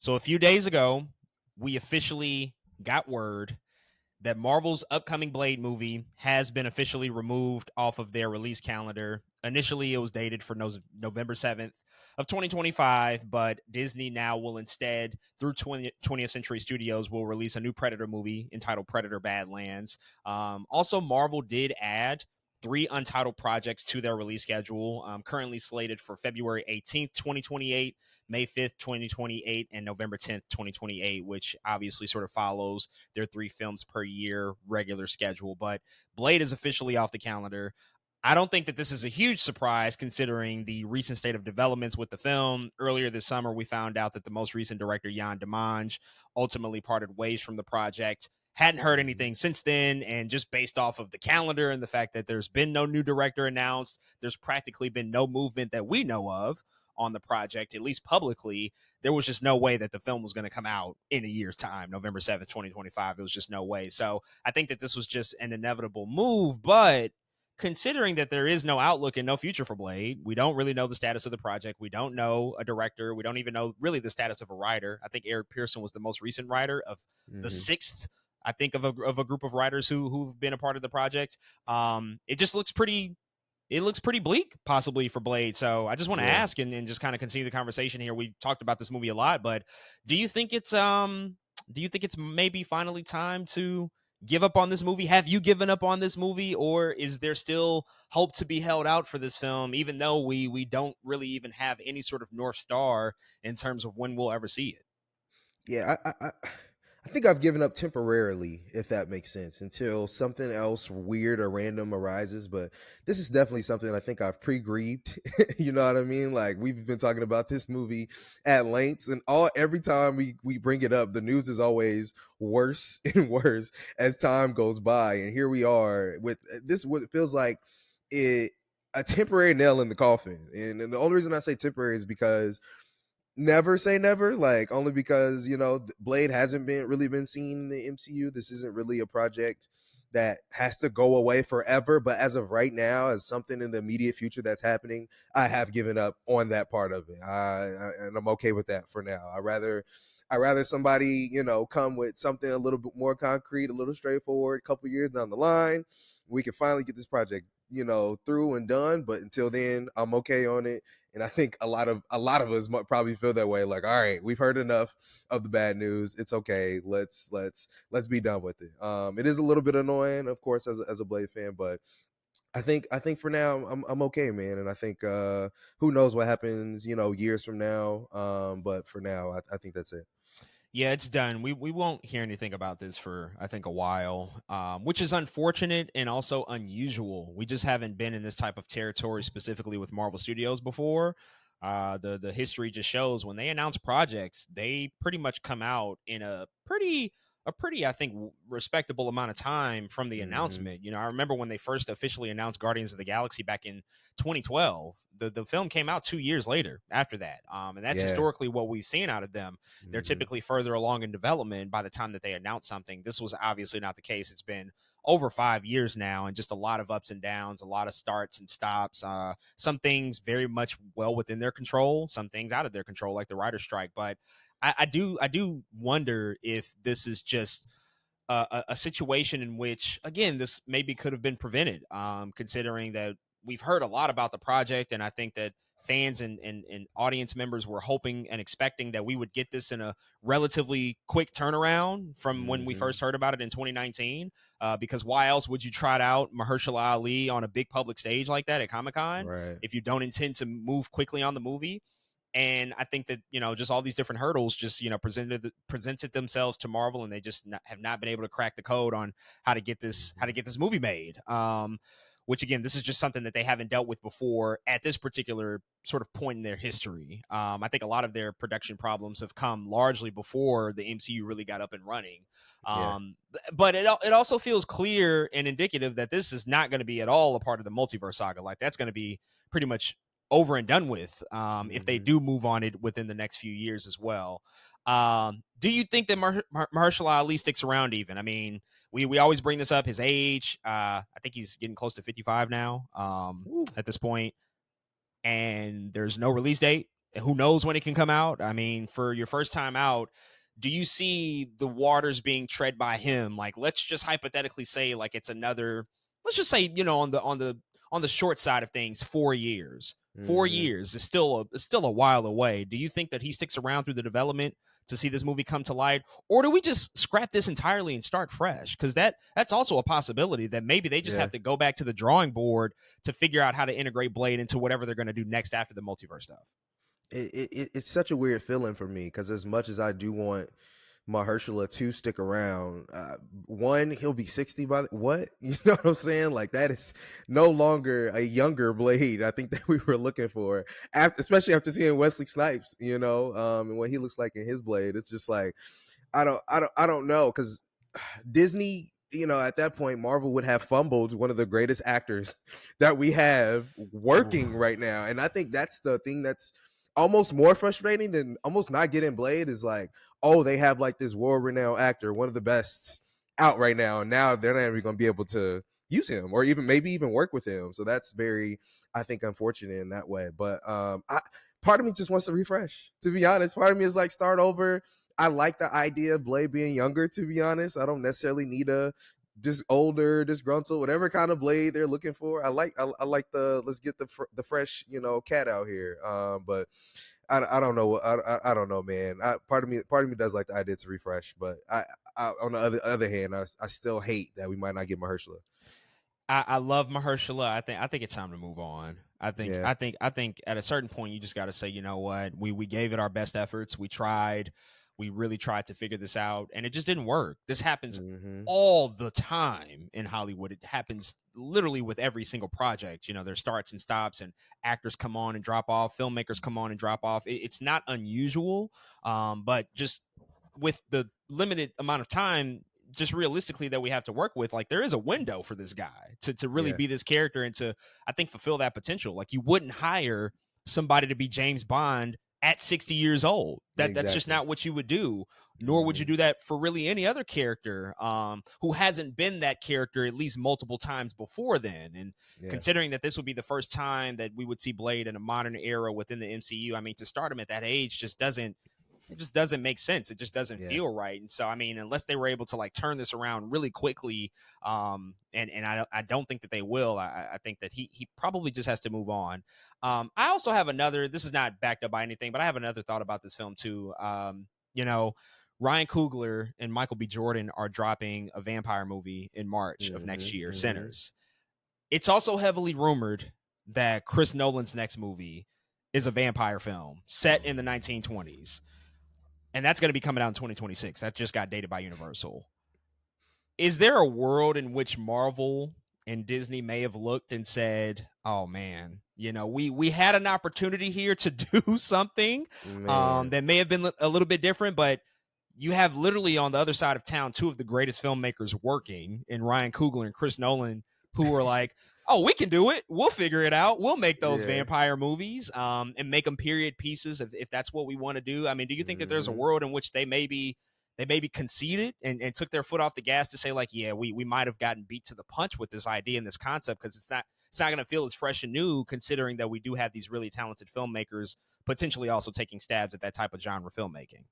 So a few days ago, we officially got word that Marvel's upcoming Blade movie has been officially removed off of their release calendar. Initially, it was dated for November 7th of 2025, but Disney now will instead, through 20th Century Studios, will release a new Predator movie entitled Predator Badlands. Also, Marvel did add three untitled projects to their release schedule, currently slated for February 18th, 2028, May 5th, 2028, and November 10th, 2028, which obviously sort of follows their 3 films per year regular schedule. But Blade is officially off the calendar. I don't think that this is a huge surprise considering the recent state of developments with the film. Earlier this summer, we found out that the most recent director, Jan Demange, ultimately parted ways from the project. Hadn't heard anything since then, and just based off of the calendar and the fact that there's been no new director announced, there's practically been no movement that we know of on the project, at least publicly. There was just no way that the film was going to come out in a year's time, November 7th, 2025. It was just no way. So I think that this was just an inevitable move, but considering that there is no outlook and no future for Blade, we don't really know the status of the project. We don't know a director. We don't even know really the status of a writer. I think Eric Pearson was the most recent writer of the sixth, I think, of a group of writers who've been a part of the project. It just looks pretty bleak possibly for Blade. So I just want to ask and just kind of continue the conversation here. We've talked about this movie a lot, but do you think it's maybe finally time to give up on this movie? Have you given up on this movie, or is there still hope to be held out for this film, even though we don't really even have any sort of North Star in terms of when we'll ever see it? Yeah, I think I've given up temporarily, if that makes sense, until something else weird or random arises. But this is definitely something I think I've pre-grieved. You know what I mean? Like, we've been talking about this movie at length, and every time we bring it up, the news is always worse and worse as time goes by. And here we are with this, what it feels like a temporary nail in the coffin. And the only reason I say temporary is because never say never, like, only because, Blade hasn't been seen in the MCU. This isn't really a project that has to go away forever, but as of right now, as something in the immediate future that's happening, I have given up on that part of it. And I'm okay with that for now. I rather somebody, come with something a little bit more concrete, a little straightforward. A couple years down the line, we can finally get this project, through and done. But until then, I'm okay on it. And I think a lot of us might probably feel that way. Like, all right, we've heard enough of the bad news. It's okay. Let's be done with it. It is a little bit annoying, of course, as a Blade fan, but I think for now I'm okay, man. And I think who knows what happens, years from now. But for now, I think that's it. Yeah, it's done. We won't hear anything about this for, I think, a while, which is unfortunate and also unusual. We just haven't been in this type of territory specifically with Marvel Studios before. The history just shows when they announce projects, they pretty much come out in a pretty, I think, respectable amount of time from the Mm-hmm. announcement. I remember when they first officially announced Guardians of the Galaxy back in 2012. The film came out 2 years later after that, and that's Yeah. historically what we've seen out of them. They're Mm-hmm. typically further along in development by the time that they announce something. This was obviously not the case. It's been over 5 years now, and just a lot of ups and downs, a lot of starts and stops. Some things very much well within their control, some things out of their control, like the writer's strike. But I do wonder if this is just a situation in which, again, this maybe could have been prevented, considering that we've heard a lot about the project, and I think that fans and audience members were hoping and expecting that we would get this in a relatively quick turnaround from when we Mm-hmm. first heard about it in 2019. Because why else would you trot out Mahershala Ali on a big public stage like that at Comic-Con Right. if you don't intend to move quickly on the movie? And I think that, just all these different hurdles just, presented themselves to Marvel, and they just have not been able to crack the code on how to get this movie made. Which, again, this is just something that they haven't dealt with before at this particular sort of point in their history. I think a lot of their production problems have come largely before the MCU really got up and running. Yeah. But it also feels clear and indicative that this is not going to be at all a part of the multiverse saga. Like, that's going to be pretty much over and done with, if they Mm-hmm. do move on it within the next few years as well. Do you think that Mahershala Ali sticks around even? I mean, we always bring this up, his age. I think he's getting close to 55 now, Ooh. at this point, and there's no release date. Who knows when it can come out? I mean, for your first time out, do you see the waters being tread by him? Like, let's just hypothetically say, like, it's another. Let's just say, on the short side of things, 4 years. Four Hmm. years is still a while away. Do you think that he sticks around through the development to see this movie come to light, or do we just scrap this entirely and start fresh? Because that's also a possibility that maybe they just Yeah. have to go back to the drawing board to figure out how to integrate Blade into whatever they're going to do next after the multiverse stuff. It's such a weird feeling for me because as much as I do want Mahershala to stick around, one, he'll be 60 by what? You know what I'm saying? Like that is no longer a younger Blade. I think that we were looking for after, especially after seeing Wesley Snipes, and what he looks like in his Blade. It's just like I don't know because Disney. At that point, Marvel would have fumbled one of the greatest actors that we have working right now. And I think that's the thing that's almost more frustrating than almost not getting Blade is like, oh, they have like this world renowned actor, one of the best out right now. And now they're not even going to be able to use him or even maybe even work with him. So that's very, I think, unfortunate in that way. But part of me just wants to refresh, to be honest. Part of me is like, start over. I like the idea of Blade being younger, to be honest. I don't necessarily need a just older, disgruntled, whatever kind of Blade they're looking for. I like the let's get the fresh cat out here. But I don't know. I don't know, man. Part of me does like the idea to refresh, but I on the other hand, I still hate that we might not get Mahershala. I love Mahershala. I think it's time to move on. I think Yeah. I think I think at a certain point you just got to say, you know what, we gave it our best efforts. We tried, we really tried to figure this out, and it just didn't work. This happens Hmm. all the time in Hollywood. It happens literally with every single project. There's starts and stops, and actors come on and drop off, filmmakers come on and drop off. It's not unusual, but just with the limited amount of time just realistically that we have to work with, like there is a window for this guy to really Yeah. be this character and to, I think, fulfill that potential. Like you wouldn't hire somebody to be James Bond at 60 years old. That's just Exactly. not what you would do. Nor would you Hmm. do that for really any other character who hasn't been that character at least multiple times before then. And Yeah. considering that this would be the first time that we would see Blade in a modern era within the MCU, I mean, to start him at that age just doesn't make sense. It just doesn't Yeah. feel right. And so, I mean, unless they were able to like turn this around really quickly, and I don't think that they will. I think that he probably just has to move on. I also have another. This is not backed up by anything, but I have another thought about this film too. You know, Ryan Coogler and Michael B. Jordan are dropping a vampire movie in March of next Hmm. year, Hmm. Sinners. It's also heavily rumored that Chris Nolan's next movie is a vampire film set in the 1920s, and that's going to be coming out in 2026. That just got dated by Universal. Is there a world in which Marvel and Disney may have looked and said, "Oh man, we had an opportunity here to do something Man. that may have been a little bit different, but you have literally on the other side of town two of the greatest filmmakers working in Ryan Coogler and Chris Nolan, who were like, "Oh, we can do it. We'll figure it out. We'll make those Yeah. vampire movies, and make them period pieces if that's what we want to do." I mean, do you think that there's a Hmm. world in which they maybe conceded and took their foot off the gas to say like, yeah, we might have gotten beat to the punch with this idea and this concept because it's not going to feel as fresh and new, considering that we do have these really talented filmmakers potentially also taking stabs at that type of genre filmmaking.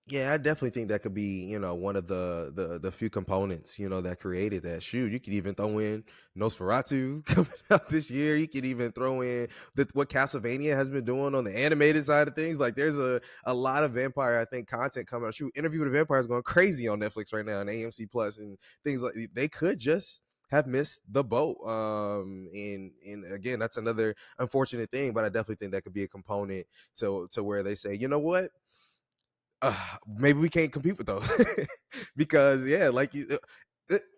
Yeah, I definitely think that could be, one of the few components, that created that. Shoot, you could even throw in Nosferatu coming out this year. You could even throw in what Castlevania has been doing on the animated side of things. Like, there's a lot of vampire, I think, content coming out. Shoot, Interview with the Vampire is going crazy on Netflix right now and AMC Plus and things like. They could just have missed the boat. And again, that's another unfortunate thing, but I definitely think that could be a component to where they say, you know what, maybe we can't compete with those because yeah, like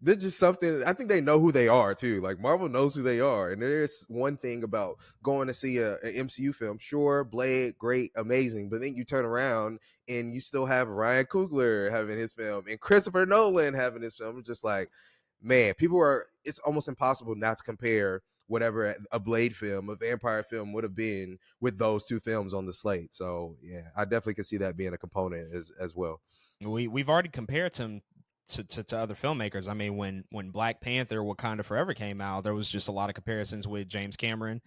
they're just something. I think they know who they are too. Like Marvel knows who they are, and there's one thing about going to see an MCU film. Sure, Blade, great, amazing, but then you turn around and you still have Ryan Coogler having his film and Christopher Nolan having his film. It's just like, man, people are. It's almost impossible not to compare whatever a Blade film, a vampire film would have been with those two films on the slate. So yeah, I definitely could see that being a component as well. We've already compared him to other filmmakers. I mean, when Black Panther Wakanda Forever came out, there was just a lot of comparisons with James Cameron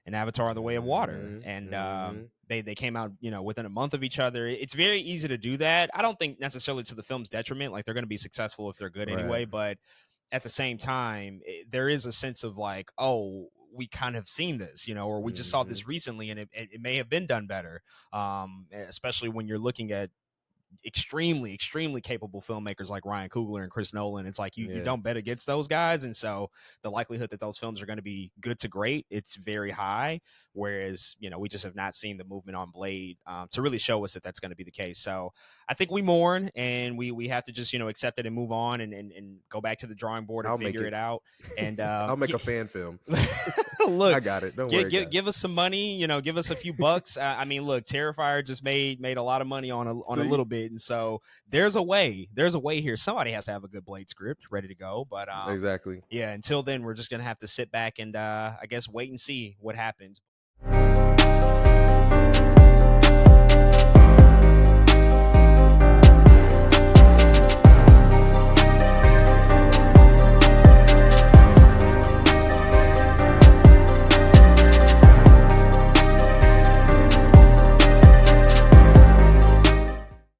and Avatar: The Way of Water, Mm-hmm. and Mm-hmm. they came out, you know, within a month of each other. It's very easy to do that. I don't think necessarily to the film's detriment. Like, they're going to be successful if they're good Right. anyway, but at the same time, there is a sense of like, oh, we kind of seen this, you know, or we just saw Mm-hmm. this recently, and it may have been done better. Especially when you're looking at extremely capable filmmakers like Ryan Coogler and Chris Nolan. It's like you Yeah. don't bet against those guys, and so the likelihood that those films are going to be good to great, it's very high. Whereas, you know, we just have not seen the movement on Blade to really show us that that's going to be the case. So I think we mourn, and we have to just, you know, accept it and move on, and go back to the drawing board and I'll make figure it. it out. And I'll make a fan film. look, I got it. Don't worry. give us some money, you know, give us a few bucks. I mean, look, Terrifier just made a lot of money on a little bit, and so there's a way here. Somebody has to have a good Blade script ready to go, but Exactly. yeah, until then, we're just gonna have to sit back and I guess wait and see what happens.